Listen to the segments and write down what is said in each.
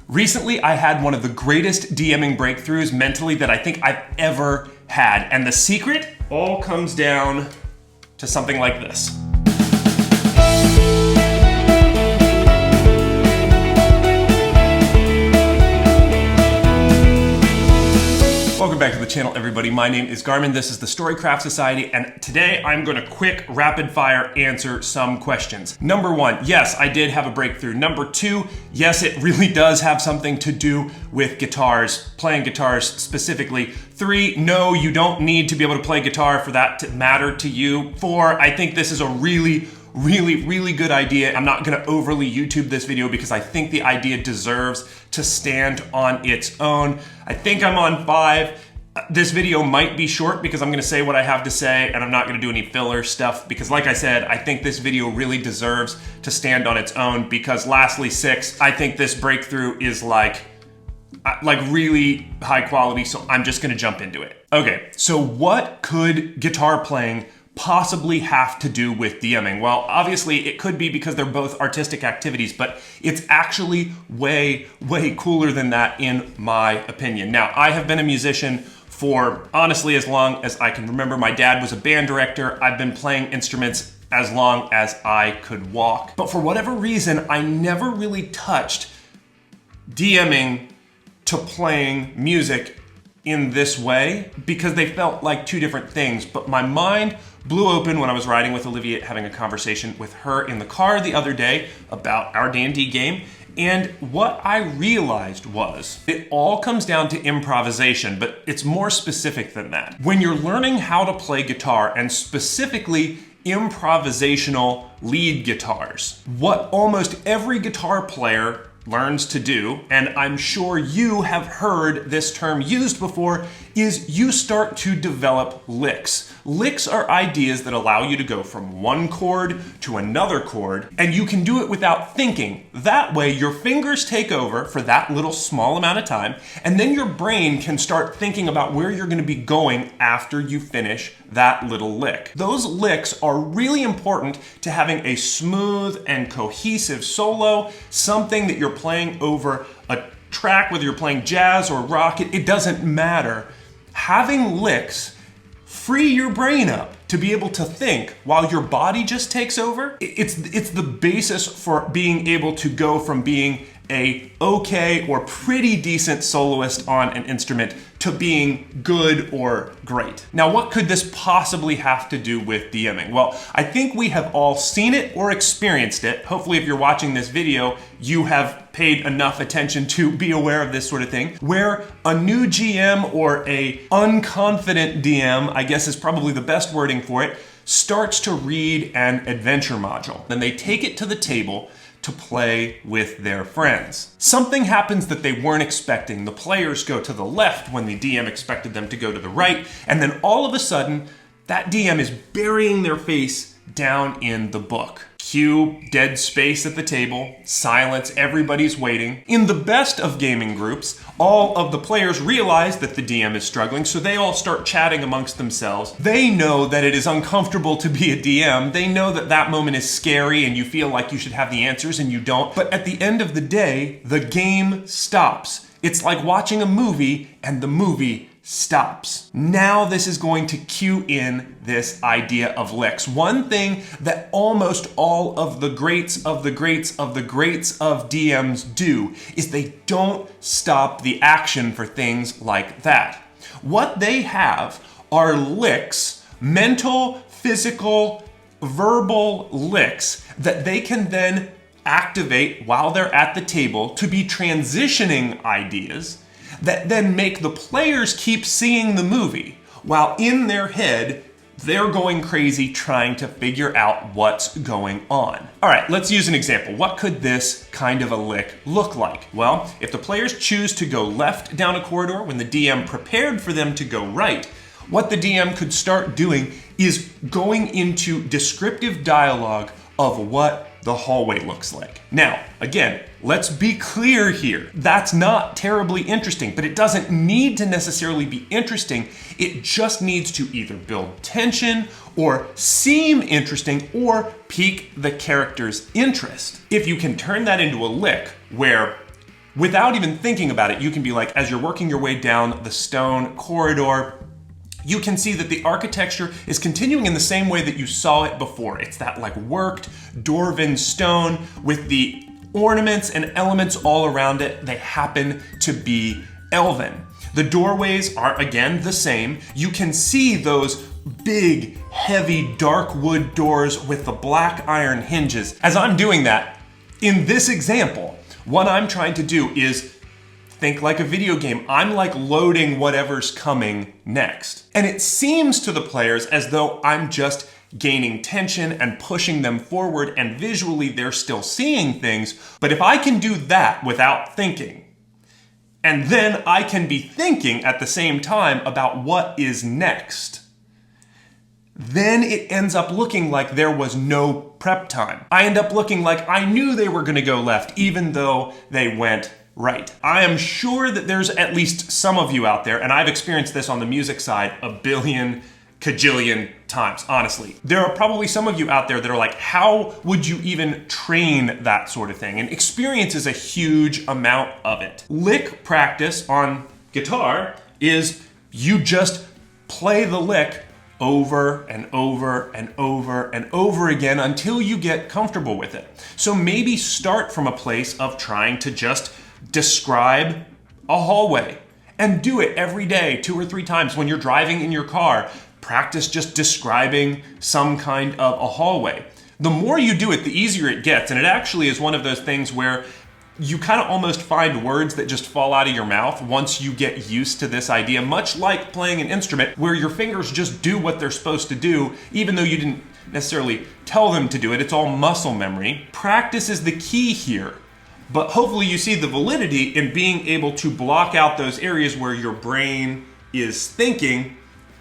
Recently, I had one of the greatest DMing breakthroughs mentally that I think I've ever had. And the secret all comes down to something like this. Welcome back to the channel, everybody. My name is Garmin. This is the Storycraft Society, and today I'm going to quick, rapid-fire answer some questions. Number one, yes, I did have a breakthrough. Number two, yes, it really does have something to do with guitars, playing guitars specifically. Three, no, you don't need to be able to play guitar for that to matter to you. Four, I think this is a really good idea. I'm not gonna overly YouTube this video because I think the idea deserves to stand on its own. I think I'm on 5. This video might be short because I'm gonna say what I have to say and I'm not gonna do any filler stuff because like I said, I think this video really deserves to stand on its own because lastly, 6, I think this breakthrough is like really high quality, so I'm just gonna jump into it. Okay, so what could guitar playing possibly have to do with DMing? Well, obviously it could be because they're both artistic activities, but it's actually way cooler than that in my opinion. Now, I have been a musician for honestly as long as I can remember. My dad was a band director. I've been playing instruments as long as I could walk. But for whatever reason, I never really touched DMing to playing music in this way because they felt like two different things. But my mind blew open when I was riding with Olivia, having a conversation with her in the car the other day about our D&D game. And what I realized was it all comes down to improvisation, but it's more specific than that. When you're learning how to play guitar, and specifically improvisational lead guitars, what almost every guitar player learns to do, and I'm sure you have heard this term used before, is you start to develop licks. Licks are ideas that allow you to go from one chord to another chord, and you can do it without thinking. That way, your fingers take over for that little small amount of time, and then your brain can start thinking about where you're gonna be going after you finish that little lick. Those licks are really important to having a smooth and cohesive solo, something that you're playing over a track, whether you're playing jazz or rock, it doesn't matter. Having licks free your brain up to be able to think while your body just takes over. It's the basis for being able to go from being a okay or pretty decent soloist on an instrument to being good or great. Now, what could this possibly have to do with DMing? Well, I think we have all seen it or experienced it. Hopefully, if you're watching this video, you have paid enough attention to be aware of this sort of thing, where a new GM or a unconfident DM, I guess is probably the best wording for it, starts to read an adventure module. Then they take it to the table to play with their friends. Something happens that they weren't expecting. The players go to the left when the DM expected them to go to the right, and then all of a sudden, that DM is burying their face down in the book. Cue dead space at the table, silence, everybody's waiting. In the best of gaming groups, all of the players realize that the DM is struggling, so they all start chatting amongst themselves. They know that it is uncomfortable to be a DM. They know that that moment is scary and you feel like you should have the answers and you don't. But at the end of the day, the game stops. It's like watching a movie and the movie stops. Now this is going to cue in this idea of licks. One thing that almost all of the greats of the greats of the greats of DMs do is they don't stop the action for things like that. What they have are licks, mental, physical, verbal licks that they can then activate while they're at the table to be transitioning ideas that then make the players keep seeing the movie while in their head they're going crazy trying to figure out what's going on. All right, let's use an example. What could this kind of a lick look like? Well, if the players choose to go left down a corridor when the DM prepared for them to go right, what the DM could start doing is going into descriptive dialogue of what the hallway looks like. Now, again, let's be clear here. That's not terribly interesting, but it doesn't need to necessarily be interesting. It just needs to either build tension or seem interesting or pique the character's interest. If you can turn that into a lick where without even thinking about it, you can be like, as you're working your way down the stone corridor, you can see that the architecture is continuing in the same way that you saw it before. It's that like worked dwarven stone with the ornaments and elements all around it. They happen to be elven. The doorways are again the same. You can see those big, heavy, dark wood doors with the black iron hinges. As I'm doing that, in this example, what I'm trying to do is think like a video game. I'm like loading whatever's coming next. And it seems to the players as though I'm just gaining tension and pushing them forward, and visually they're still seeing things. But if I can do that without thinking, and then I can be thinking at the same time about what is next, then it ends up looking like there was no prep time. I end up looking like I knew they were gonna go left, even though they went right. I am sure that there's at least some of you out there, and I've experienced this on the music side a billion cajillion times, honestly. There are probably some of you out there that are like, how would you even train that sort of thing? And experience is a huge amount of it. Lick practice on guitar is you just play the lick over and over and over and over again until you get comfortable with it. So maybe start from a place of trying to just describe a hallway and do it every day 2 or 3 times when you're driving in your car. Practice just describing some kind of a hallway. The more you do it, the easier it gets. And it actually is one of those things where you kind of almost find words that just fall out of your mouth once you get used to this idea, much like playing an instrument where your fingers just do what they're supposed to do, even though you didn't necessarily tell them to do it. It's all muscle memory. Practice is the key here. But hopefully you see the validity in being able to block out those areas where your brain is thinking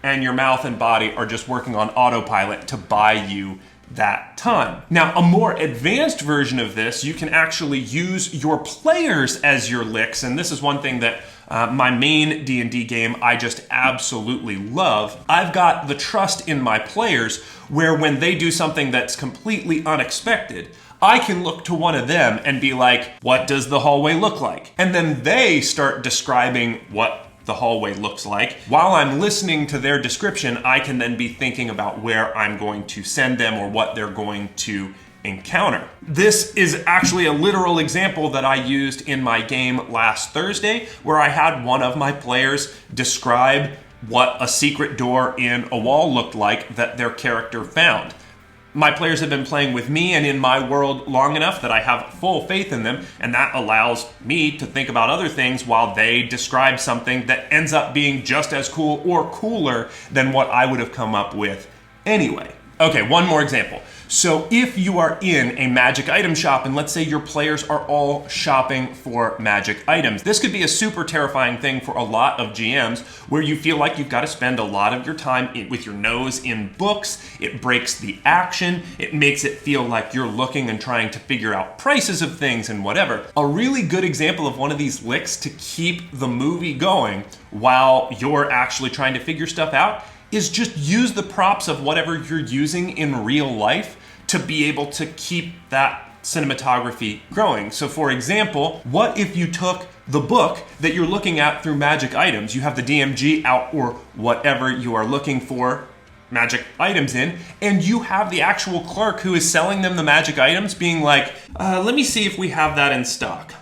and your mouth and body are just working on autopilot to buy you that time. Now, a more advanced version of this, you can actually use your players as your licks, and this is one thing that my main D&D game I just absolutely love. I've got the trust in my players where when they do something that's completely unexpected, I can look to one of them and be like, what does the hallway look like? And then they start describing what the hallway looks like. While I'm listening to their description, I can then be thinking about where I'm going to send them or what they're going to encounter. This is actually a literal example that I used in my game last Thursday, where I had one of my players describe what a secret door in a wall looked like that their character found. My players have been playing with me and in my world long enough that I have full faith in them, and that allows me to think about other things while they describe something that ends up being just as cool or cooler than what I would have come up with anyway. Okay, one more example. So if you are in a magic item shop and let's say your players are all shopping for magic items, this could be a super terrifying thing for a lot of GMs where you feel like you've got to spend a lot of your time with your nose in books. It breaks the action. It makes it feel like you're looking and trying to figure out prices of things and whatever. A really good example of one of these licks to keep the movie going while you're actually trying to figure stuff out is just use the props of whatever you're using in real life to be able to keep that cinematography growing. So for example, what if you took the book that you're looking at through magic items, you have the DMG out or whatever you are looking for magic items in, and you have the actual clerk who is selling them the magic items being like, let me see if we have that in stock.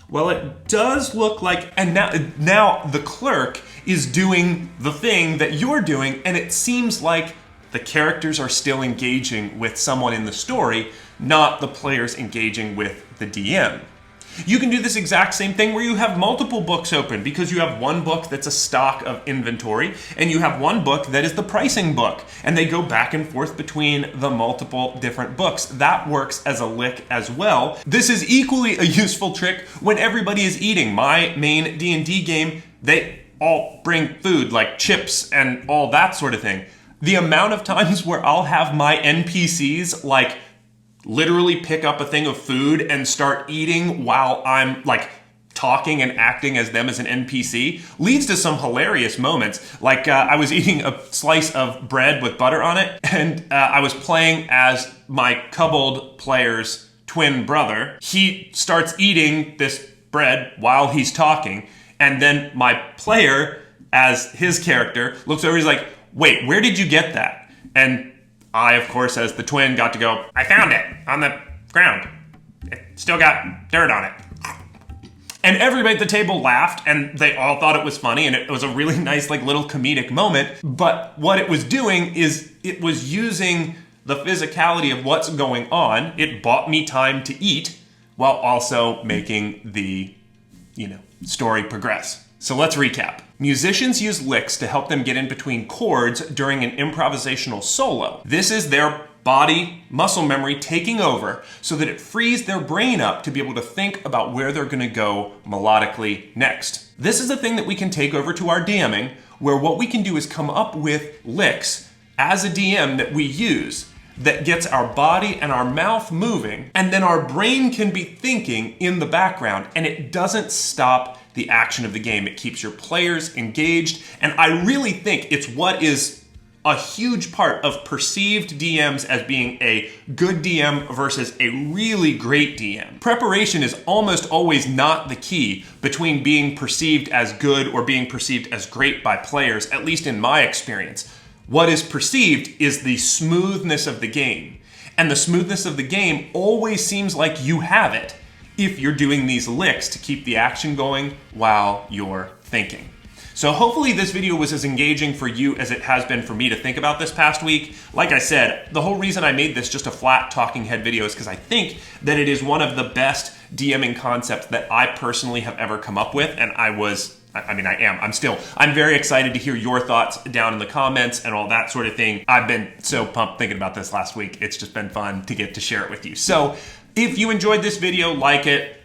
Well, it does look like, and now the clerk is doing the thing that you're doing, and it seems like the characters are still engaging with someone in the story, not the players engaging with the DM. You can do this exact same thing where you have multiple books open because you have one book that's a stock of inventory and you have one book that is the pricing book, and they go back and forth between the multiple different books. That works as a lick as well. This is equally a useful trick when everybody is eating. My main D&D game, they all bring food like chips and all that sort of thing. The amount of times where I'll have my NPCs like literally pick up a thing of food and start eating while I'm like talking and acting as them as an NPC leads to some hilarious moments. Like I was eating a slice of bread with butter on it, and I was playing as my kobold player's twin brother, he starts eating this bread while he's talking, and then my player, as his character, looks over, he's like, wait, where did you get that? And I, of course, as the twin, got to go, I found it on the ground. It still got dirt on it. And everybody at the table laughed, and they all thought it was funny, and it was a really nice, like, little comedic moment. But what it was doing is it was using the physicality of what's going on. It bought me time to eat while also making the, story progress. So let's recap. Musicians use licks to help them get in between chords during an improvisational solo. This is their body muscle memory taking over so that it frees their brain up to be able to think about where they're going to go melodically next. This is a thing that we can take over to our DMing, where what we can do is come up with licks as a DM that we use that gets our body and our mouth moving, and then our brain can be thinking in the background, and it doesn't stop the action of the game. It keeps your players engaged, and I really think it's what is a huge part of perceived DMs as being a good DM versus a really great DM. Preparation is almost always not the key between being perceived as good or being perceived as great by players, at least in my experience. What is perceived is the smoothness of the game. And the smoothness of the game always seems like you have it if you're doing these licks to keep the action going while you're thinking. So hopefully this video was as engaging for you as it has been for me to think about this past week. Like I said, the whole reason I made this just a flat talking head video is because I think that it is one of the best DMing concepts that I personally have ever come up with, and I'm very excited to hear your thoughts down in the comments and all that sort of thing. I've been so pumped thinking about this last week. It's just been fun to get to share it with you. So if you enjoyed this video, like it.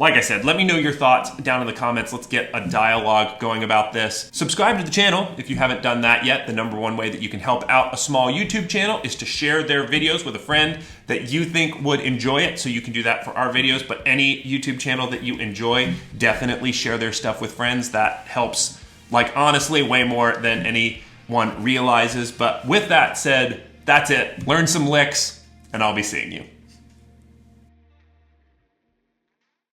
Like I said, let me know your thoughts down in the comments. Let's get a dialogue going about this. Subscribe to the channel if you haven't done that yet. The number one way that you can help out a small YouTube channel is to share their videos with a friend that you think would enjoy it. So you can do that for our videos, but any YouTube channel that you enjoy, definitely share their stuff with friends. That helps, like, honestly, way more than anyone realizes. But with that said, that's it. Learn some licks, and I'll be seeing you.